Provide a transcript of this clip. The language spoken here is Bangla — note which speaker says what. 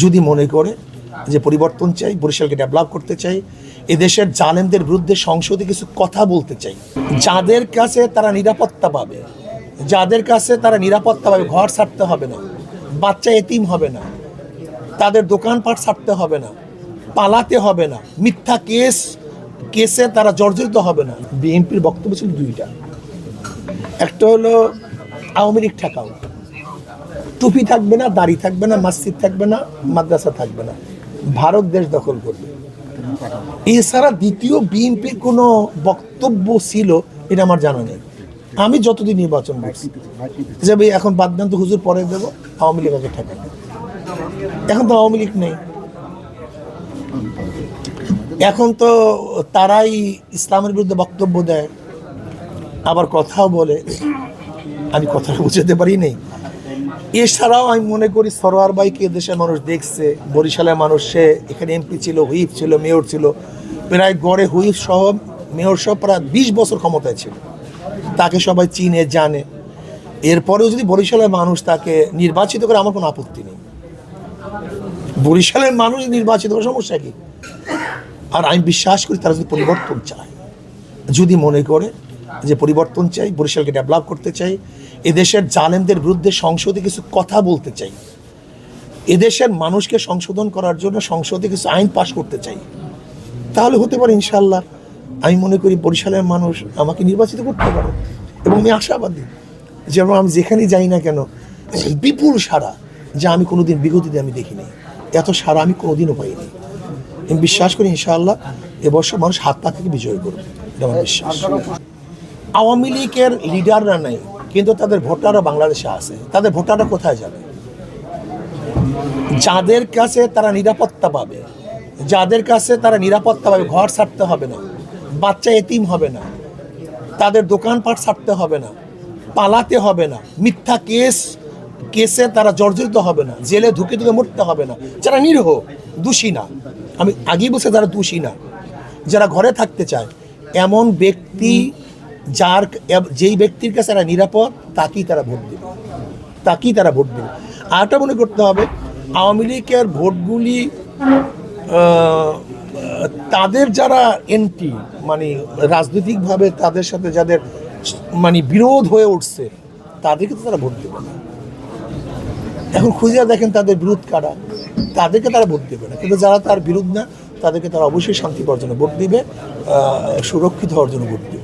Speaker 1: যদি মনে করে যে পরিবর্তন চাই, বরিশালকে ডেভেলপ করতে চাই, এদেশের জালেমদের বিরুদ্ধে সংসদে কিছু কথা বলতে চাই, যাদের কাছে তারা নিরাপত্তা পাবে, ঘর ছাড়তে হবে না, বাচ্চা এতিম হবে না, তাদের দোকানপাট ছাড়তে হবে না, পালাতে হবে না, মিথ্যা কেসে তারা জর্জরিত হবে না। বিএনপির বক্তব্য ছিল দুইটা, একটা হলো আওয়ামী লীগ ঠেকাও, টুপি থাকবে না, দাড়ি থাকবে না, মসজিদ থাকবে না, মাদ্রাসা থাকবে না, ভারত দেশ দখল করবে। এছাড়া দ্বিতীয় বিএনপির কোনো বক্তব্য ছিল এটা আমার জানা নেই। আমি যতদিন নির্বাচন করছি যে ভাই এখন বাদ দেন তো, হুজুর পরে দেবো, আওয়ামী লীগ আগে ঠেকাবে। এখন তো আওয়ামী লীগ নেই, এখন তো তারাই ইসলামের বিরুদ্ধে বক্তব্য দেয়, আবার কথাও বলে, আমি কথাটা বুঝতে পারি নেই। এছাড়াও আমি মনে করি সরোয়ার ভাইকে দেশের মানুষ দেখছে, বরিশালের মানুষ, সে এখানে এমপি ছিল, হুইপ ছিল, মেয়র ছিল, প্রায় গড়ে হুইপ সহ মেয়র সহ প্রায় 20 বছর ক্ষমতায় ছিল, তাকে সবাই চিনে জানে। এরপরেও যদি বরিশালের মানুষ তাকে নির্বাচিত করে, আমার কোনো আপত্তি নেই। বরিশালের মানুষ নির্বাচিত করার সমস্যা কি? আর আমি বিশ্বাস করি তারা যদি পরিবর্তন চায়, যদি মনে করে যে পরিবর্তন চাই, বরিশালকে ডেভেলপ করতে চাই, এদেশের জালেমদের বিরুদ্ধে সংসদে কিছু কথা বলতে চাই, এদেশের মানুষকে সংশোধন করার জন্য সংসদে কিছু আইন পাশ করতে চাই, তাহলে হতে পারে ইনশাল্লাহ। আমি মনে করি বরিশালের মানুষ আমাকে নির্বাচিত করতে পারে, এবং আমি আশাবাদী। যেমন আমি যেখানেই যাই না কেন, বিপুল সারা, যা আমি কোনোদিন বিগতিতে আমি দেখিনি, এত সারা আমি কোনোদিনও পাইনি। আমি বিশ্বাস করি ইনশাআল্লাহ এবছর মানুষ হাত পা থেকে বিজয় করবে, এটা আমার বিশ্বাস। আওয়ামী লীগের লিডাররা নাই, কিন্তু তাদের ভোটাররা বাংলাদেশে আছে। তাদের ভোটাররা কোথায় যাবে? যাদের কাছে তারা নিরাপত্তা পাবে, ঘর ছাড়তে হবে না, বাচ্চা এতিম হবে না, তাদের দোকানপাট ছাড়তে হবে না, পালাতে হবে না, মিথ্যা কেসে তারা জর্জরিত হবে না, জেলে ধুকে মরতে হবে না, যারা নিরীহ দোষী না, আমি আগেই বলছি যারা দোষী না, যারা ঘরে থাকতে চায়, এমন ব্যক্তি যেই ব্যক্তির কাছে তারা নিরাপদ, তাকেই তারা ভোট দেবে। আরটা মনে করতে হবে, আওয়ামী লীগের ভোটগুলি তাদের যারা এন্টি, মানে রাজনৈতিকভাবে তাদের সাথে যাদের মানে বিরোধ হয়ে উঠছে, তাদেরকে তো তারা ভোট দেবে না। এখন খুঁজে দেখেন তাদের বিরোধ কারা, তাদেরকে তারা ভোট দেবে না। কিন্তু যারা তার বিরোধ না, তাদেরকে তারা অবশ্যই শান্তি পাওয়ার জন্য ভোট দিবে, সুরক্ষিত হওয়ার জন্য ভোট দিবে।